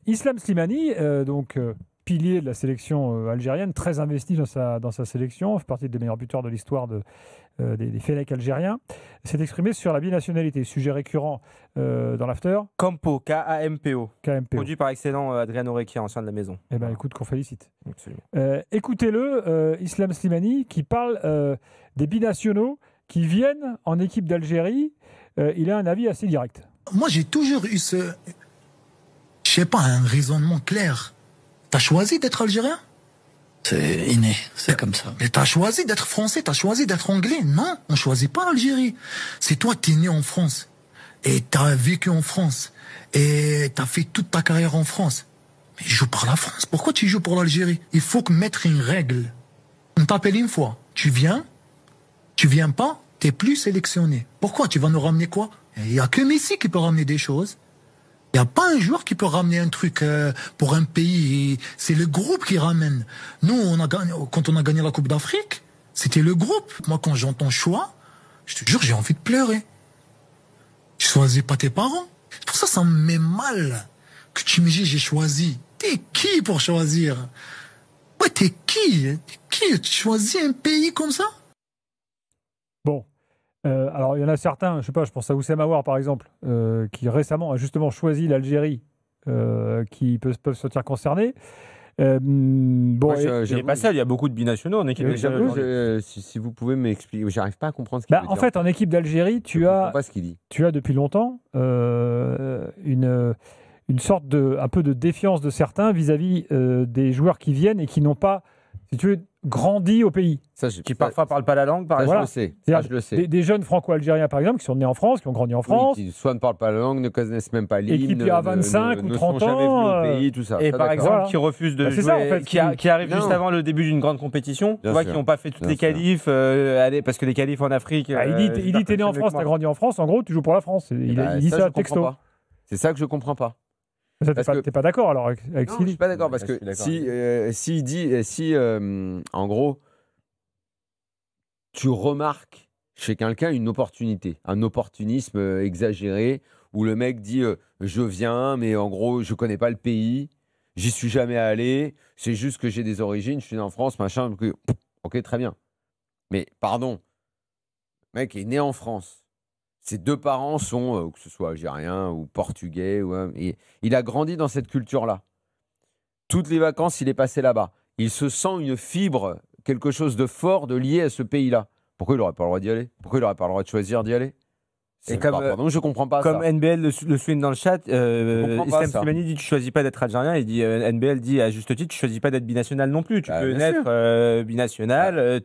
Islam Slimani, pilier de la sélection algérienne, très investi dans sa sélection, fait partie des meilleurs buteurs de l'histoire des Fennecs algériens, s'est exprimé sur la binationalité, sujet récurrent dans l'after. Campo, K-A-M-P-O. KMPO. Produit par excellent Adriano Recchia, ancien de la maison. Eh bien, écoute, qu'on félicite. Absolument. Écoutez-le, Islam Slimani, qui parle des binationaux qui viennent en équipe d'Algérie. Il a un avis assez direct. Moi, j'ai toujours eu je sais pas, un raisonnement clair. T'as choisi d'être algérien? C'est inné, c'est comme ça. Mais t'as choisi d'être français, t'as choisi d'être anglais. Non, on choisit pas l'Algérie. C'est toi, t'es né en France. Et t'as vécu en France. Et t'as fait toute ta carrière en France. Mais je joue pour la France. Pourquoi tu joues pour l'Algérie? Il faut mettre une règle. On t'appelle une fois. Tu viens pas, t'es plus sélectionné. Pourquoi? Tu vas nous ramener quoi? Il y a que Messi qui peut ramener des choses. Il n'y a pas un joueur qui peut ramener un truc pour un pays. C'est le groupe qui ramène. Nous, quand on a gagné la Coupe d'Afrique, c'était le groupe. Moi, quand j'entends choix, je te jure, j'ai envie de pleurer. Tu choisis pas tes parents. C'est pour ça que ça me met mal que tu me dis j'ai choisi. T'es qui pour choisir? Ouais, t'es qui? Tu choisis un pays comme ça? Bon. Alors, il y en a certains, je sais pas, je pense à Oussama Aouar par exemple, qui récemment a justement choisi l'Algérie, qui peuvent se sentir concernés. Moi, il n'est pas seul, il y a beaucoup de binationaux en équipe d'Algérie. Si vous pouvez m'expliquer, j'arrive pas à comprendre ce qu'il veut dire. En fait, en équipe d'Algérie, tu as depuis longtemps une sorte un peu de défiance de certains vis-à-vis des joueurs qui viennent et qui n'ont pas, si tu veux, grandi au pays. Qui parfois parlent pas la langue, par exemple. Je le sais. Des jeunes franco-algériens, par exemple, qui sont nés en France, qui ont grandi en France. Oui, qui soit ne parlent pas la langue, ne connaissent même pas l'hymne. Et qui, à 25 ou 30 ans. Pays, tout ça. Et par exemple, qui refusent de jouer, ça, en fait, qui arrivent juste avant le début d'une grande compétition, tu vois, qui n'ont pas fait toutes les qualifs, parce que les qualifs en Afrique. Il dit t'es né en France, t'as grandi en France, en gros, tu joues pour la France. Il dit ça texto. C'est ça que je comprends pas. T'es pas d'accord alors avec non, je suis pas d'accord parce que si en gros tu remarques chez quelqu'un une opportunité, un opportunisme exagéré où le mec dit je viens mais en gros je connais pas le pays, j'y suis jamais allé, c'est juste que j'ai des origines, je suis né en France, machin, ok très bien. Mais pardon, le mec est né en France. Ses deux parents sont, que ce soit algérien ou portugais, et il a grandi dans cette culture-là. Toutes les vacances, il est passé là-bas. Il se sent une fibre, quelque chose de fort, de lié à ce pays-là. Pourquoi il n'aurait pas le droit d'y aller? Pourquoi il n'aurait pas le droit de choisir d'y aller? Et comme, je comprends pas comme ça. NBL le souligne dans le chat, Islam Slimani dit tu choisis pas d'être algérien, il dit NBL dit à juste titre tu choisis pas d'être binational non plus, tu peux naître binational.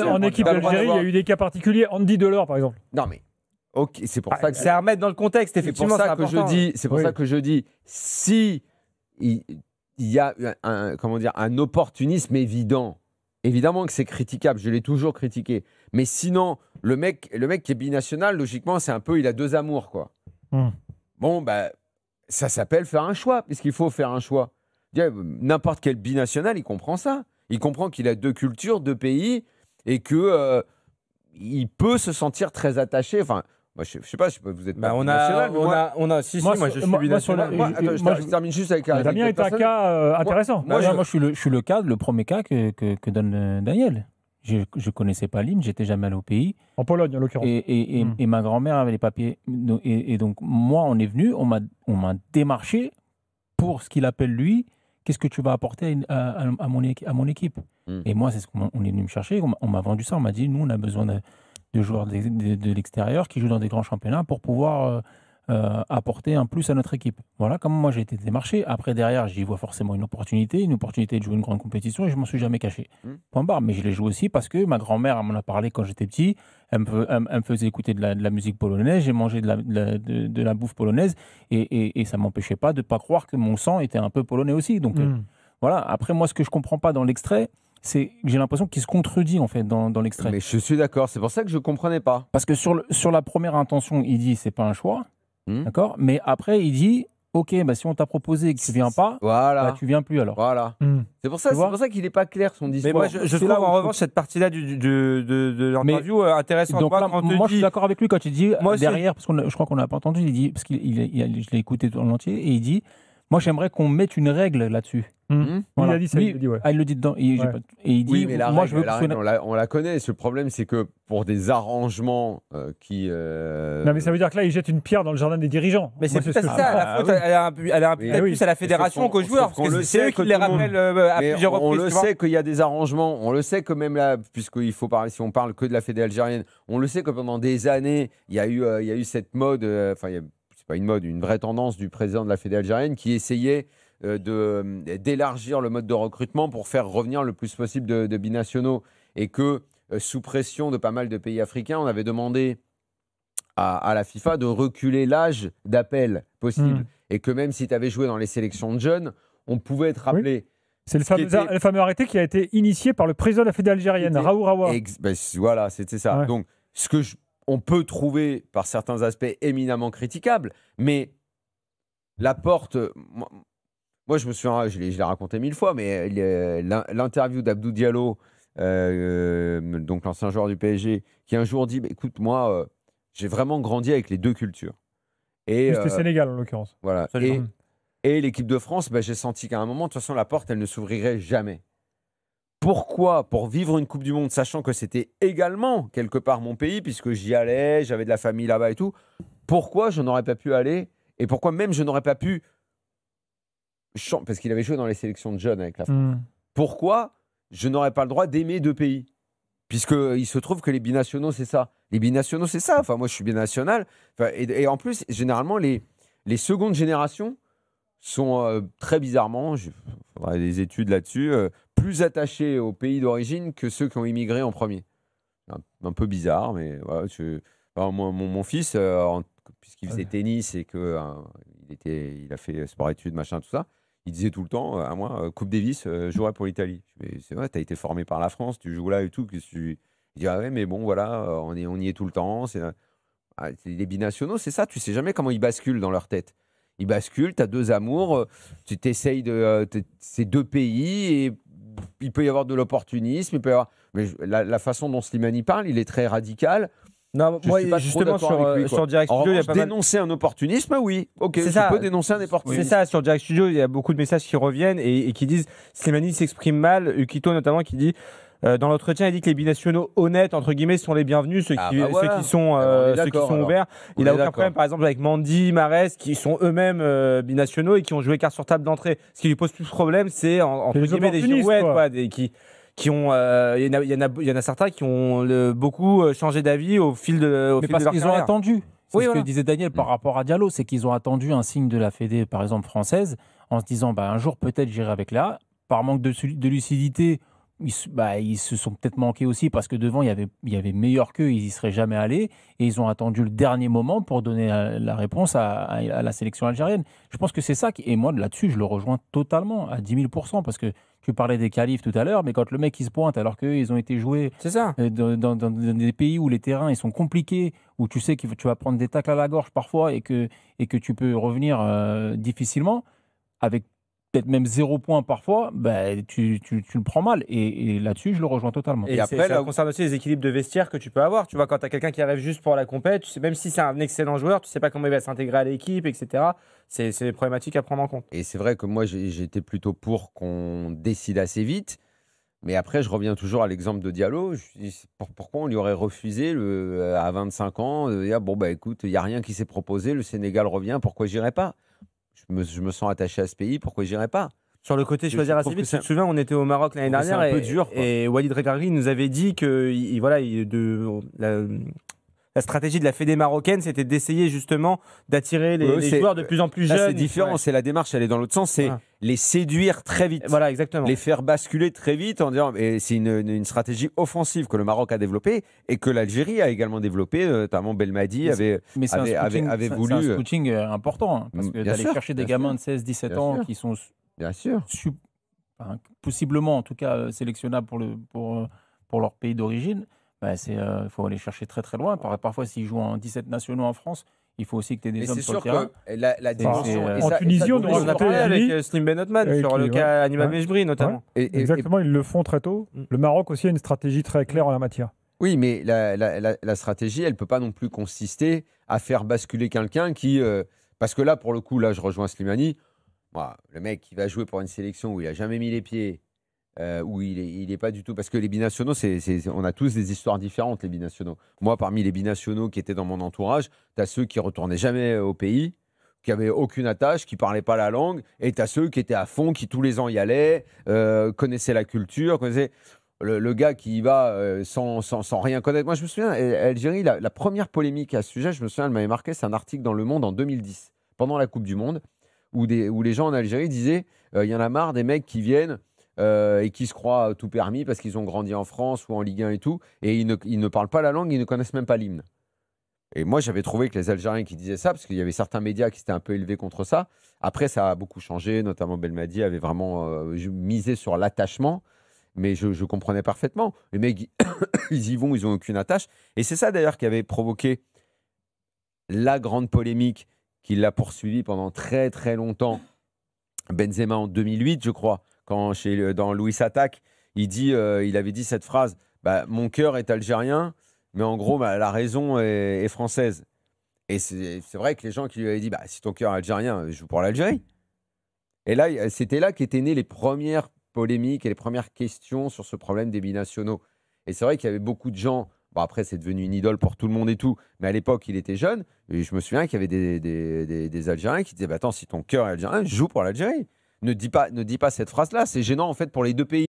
En équipe d'Algérie, il y a eu des cas particuliers. Andy Delors par exemple. Non mais ok, c'est pour ça que c'est à remettre dans le contexte effectivement. C'est pour ça que je dis si il y a un opportunisme évident. Évidemment que c'est critiquable, je l'ai toujours critiqué. Mais sinon, le mec qui est binational, logiquement, c'est un peu, il a deux amours, quoi. Bon, ça s'appelle faire un choix, puisqu'il faut faire un choix. N'importe quel binational, il comprend ça. Il comprend qu'il a deux cultures, deux pays, et que il peut se sentir très attaché. Enfin, moi, je sais pas, vous êtes pas binational. Moi, je suis binational. Je termine juste avec Damien est un cas intéressant. Moi, je suis le premier cas que donne Daniel. Je ne connaissais pas l'hymne, j'étais jamais allé au pays. En Pologne, en l'occurrence. Et ma grand-mère avait les papiers. Et donc, moi, on est venu, on m'a démarché pour ce qu'il appelle lui. Qu'est-ce que tu vas apporter à mon équipe? Et moi, c'est ce qu'on est venu me chercher. On m'a vendu ça. On m'a dit, nous, on a besoin de joueurs de l'extérieur qui jouent dans des grands championnats pour pouvoir apporter un plus à notre équipe. Voilà comment moi j'ai été démarché. Après, derrière, j'y vois forcément une opportunité de jouer une grande compétition et je m'en suis jamais caché. Point barre. Mais je l'ai joué aussi parce que ma grand-mère elle m'en a parlé quand j'étais petit. Elle me faisait écouter de la musique polonaise. J'ai mangé de la bouffe polonaise et ça ne m'empêchait pas de ne pas croire que mon sang était un peu polonais aussi. Donc voilà. Après, moi, ce que je ne comprends pas dans l'extrait, c'est que j'ai l'impression qu'il se contredit en fait dans l'extrait. Mais je suis d'accord, c'est pour ça que je ne comprenais pas. Parce que sur la première intention, il dit c'est pas un choix, d'accord. Mais après, il dit ok, si on t'a proposé et que tu viens pas, tu viens plus alors. Voilà. C'est pour ça qu'il n'est pas clair son discours. Mais moi, je trouve en revanche cette partie-là de l'interview intéressante. Donc moi, je suis d'accord avec lui quand il dit derrière, parce que je crois qu'on l'a pas entendu. Il dit parce je l'ai écouté tout en entier et il dit Moi, j'aimerais qu'on mette une règle là-dessus. Voilà. Il a dit ça, il dit, il le dit dedans. Et il dit, mais moi, je veux on la connaît. Le problème, c'est que pour des arrangements qui... Non, mais ça veut dire que là, il jette une pierre dans le jardin des dirigeants. Mais c'est ça, la faute, elle a plus à la fédération qu'aux joueurs, parce que c'est eux qui les rappellent à plusieurs reprises. On le sait qu'il y a des arrangements, on le sait que même là, puisqu'il faut parler, si on parle que de la fédé algérienne, on le sait que pendant des années, il y a eu cette mode, c'est pas une mode, une vraie tendance du président de la fédé algérienne qui essayait d'élargir le mode de recrutement pour faire revenir le plus possible de binationaux, et que sous pression de pas mal de pays africains, on avait demandé à la FIFA de reculer l'âge d'appel possible, et que même si tu avais joué dans les sélections de jeunes, on pouvait être rappelé. Oui. C'est le fameux arrêté qui a été initié par le président de la fédé algérienne, Raoul Rawa. Voilà, c'était ça. Ouais. Donc, on peut trouver par certains aspects éminemment critiquables, mais Laporte, moi je me souviens, je l'ai raconté 1000 fois, mais l'interview d'Abdou Diallo, donc l'ancien joueur du PSG, qui un jour dit écoute, moi j'ai vraiment grandi avec les deux cultures. C'était Sénégal en l'occurrence. Voilà. Et l'équipe de France, j'ai senti qu'à un moment, de toute façon, la porte, elle ne s'ouvrirait jamais. Pourquoi? Pour vivre une Coupe du Monde, sachant que c'était également quelque part mon pays, puisque j'y allais, j'avais de la famille là-bas et tout. Pourquoi je n'aurais pas pu aller? Et pourquoi même je n'aurais pas pu... Parce qu'il avait joué dans les sélections de jeunes avec la France. Pourquoi je n'aurais pas le droit d'aimer deux pays? Puisqu'il se trouve que les binationaux, c'est ça. Les binationaux, c'est ça. Enfin, moi, je suis binational. Et en plus, généralement, les secondes générations sont très bizarrement, il faudrait des études là-dessus, plus attachés au pays d'origine que ceux qui ont immigré en premier. Un peu bizarre, mais voilà, mon fils, puisqu'il faisait tennis et qu'il a fait sport-études, machin, tout ça, il disait tout le temps, à moi, Coupe Davis, je jouerai pour l'Italie. C'est vrai, tu as été formé par la France, tu joues là et tout. Il dit, ah ouais, mais bon, voilà, on y est tout le temps. Les binationaux, c'est ça, tu sais jamais comment ils basculent dans leur tête. Ils basculent, tu as deux amours, tu t'essayes de ces deux pays, et il peut y avoir de l'opportunisme, mais la façon dont Slimani parle, il est très radical. Non, moi, justement, sur Direct Studio, il y a pas dénoncer un opportunisme, oui. Ok, tu peux dénoncer un opportunisme. C'est ça, sur Direct Studio, il y a beaucoup de messages qui reviennent et qui disent Slimani s'exprime mal, Ukito notamment, qui dit dans l'entretien, il dit que les binationaux honnêtes, entre guillemets, sont les bienvenus, ceux qui sont ouverts. Il n'a aucun problème, par exemple, avec Mandy, Marès, qui sont eux-mêmes binationaux et qui ont joué carte sur table d'entrée. Ce qui lui pose plus de problème, c'est, entre guillemets, des girouettes, il y en a certains qui ont beaucoup changé d'avis au fil de leur carrière. Parce qu'ils ont attendu. C'est ce que disait Daniel par rapport à Diallo, c'est qu'ils ont attendu un signe de la Fédé, par exemple française, en se disant un jour peut-être j'irai avec là. Par manque de lucidité, ils se sont peut-être manqués aussi parce que devant, il y avait meilleur qu'eux, ils n'y seraient jamais allés. Et ils ont attendu le dernier moment pour donner la réponse à la sélection algérienne. Je pense que c'est ça. Et moi, là-dessus, je le rejoins totalement, à 10 000%. Parce que tu parlais des qualifs tout à l'heure, mais quand le mec il se pointe alors qu'eux, ils ont été joués dans des pays où les terrains ils sont compliqués, où tu sais que tu vas prendre des tacles à la gorge parfois et que tu peux revenir difficilement, avec peut-être même 0 point parfois, tu le prends mal. Et là-dessus, je le rejoins totalement. Et après, ça concerne aussi les équilibres de vestiaire que tu peux avoir. Tu vois, quand tu as quelqu'un qui arrive juste pour la compète, tu sais, même si c'est un excellent joueur, tu ne sais pas comment il va s'intégrer à l'équipe, etc. C'est des problématiques à prendre en compte. Et c'est vrai que moi, j'étais plutôt pour qu'on décide assez vite. Mais après, je reviens toujours à l'exemple de Diallo. Pourquoi on lui aurait refusé à 25 ans de dire, écoute, il n'y a rien qui s'est proposé, le Sénégal revient, pourquoi j'irai pas? Je me sens attaché à ce pays, pourquoi j'irais pas? Sur le côté choisir assez vite, tu te souviens, on était au Maroc l'année dernière et Walid Regragui nous avait dit que la stratégie de la Fédé marocaine, c'était d'essayer justement d'attirer les joueurs de plus en plus jeunes. C'est différent, c'est la démarche, elle est dans l'autre sens, c'est les séduire très vite. Voilà, exactement. Les faire basculer très vite en disant, et c'est une stratégie offensive que le Maroc a développée et que l'Algérie a également développée, notamment Belmadi avait voulu. C'est un scouting important, parce que d'aller chercher des gamins de 16-17 ans qui sont possiblement, en tout cas, sélectionnables pour leur pays d'origine. Il faut aller chercher très très loin. Parfois, s'ils jouent en 17 nationaux en France, il faut aussi que tu aies des hommes sur le terrain. La dimension. En Tunisie, on a parlé avec Slim Ben Othman sur le cas Hannibal Mejbri notamment. Exactement, ils le font très tôt. Le Maroc aussi a une stratégie très claire en la matière. Oui, mais la stratégie, elle ne peut pas non plus consister à faire basculer quelqu'un qui... parce que là, pour le coup, là, je rejoins Slimani. Moi, le mec qui va jouer pour une sélection où il a jamais mis les pieds, où il est pas du tout. Parce que les binationaux, on a tous des histoires différentes, les binationaux. Moi, parmi les binationaux qui étaient dans mon entourage, tu as ceux qui retournaient jamais au pays, qui n'avaient aucune attache, qui ne parlaient pas la langue, et tu as ceux qui étaient à fond, qui tous les ans y allaient, connaissaient la culture, connaissaient. Le gars qui y va sans rien connaître. Moi, je me souviens, Algérie, la première polémique à ce sujet, je me souviens, elle m'avait marqué, c'est un article dans Le Monde en 2010, pendant la Coupe du Monde, où les gens en Algérie disaient il y en a marre des mecs qui viennent et qui se croient tout permis parce qu'ils ont grandi en France ou en Ligue 1 et tout, et ils ne parlent pas la langue, ils ne connaissent même pas l'hymne. Et moi, j'avais trouvé que les Algériens qui disaient ça, parce qu'il y avait certains médias qui s'étaient un peu élevés contre ça, après, ça a beaucoup changé, notamment Belmadi avait vraiment misé sur l'attachement. Mais je comprenais parfaitement. Les mecs, ils y vont, ils n'ont aucune attache. Et c'est ça d'ailleurs qui avait provoqué la grande polémique qui l'a poursuivi pendant très très longtemps. Benzema en 2008, je crois, quand dans Louis Attaque, il avait dit cette phrase mon cœur est algérien, mais en gros, la raison est française. Et c'est vrai que les gens qui lui avaient dit si ton cœur est algérien, joue pour l'Algérie. Et là, c'était là qu'étaient nées les premières polémiques et les premières questions sur ce problème des binationaux. Et c'est vrai qu'il y avait beaucoup de gens, après c'est devenu une idole pour tout le monde et tout, mais à l'époque il était jeune, et je me souviens qu'il y avait des Algériens qui disaient attends, si ton cœur est algérien, joue pour l'Algérie. Ne dis pas cette phrase-là, c'est gênant en fait pour les deux pays.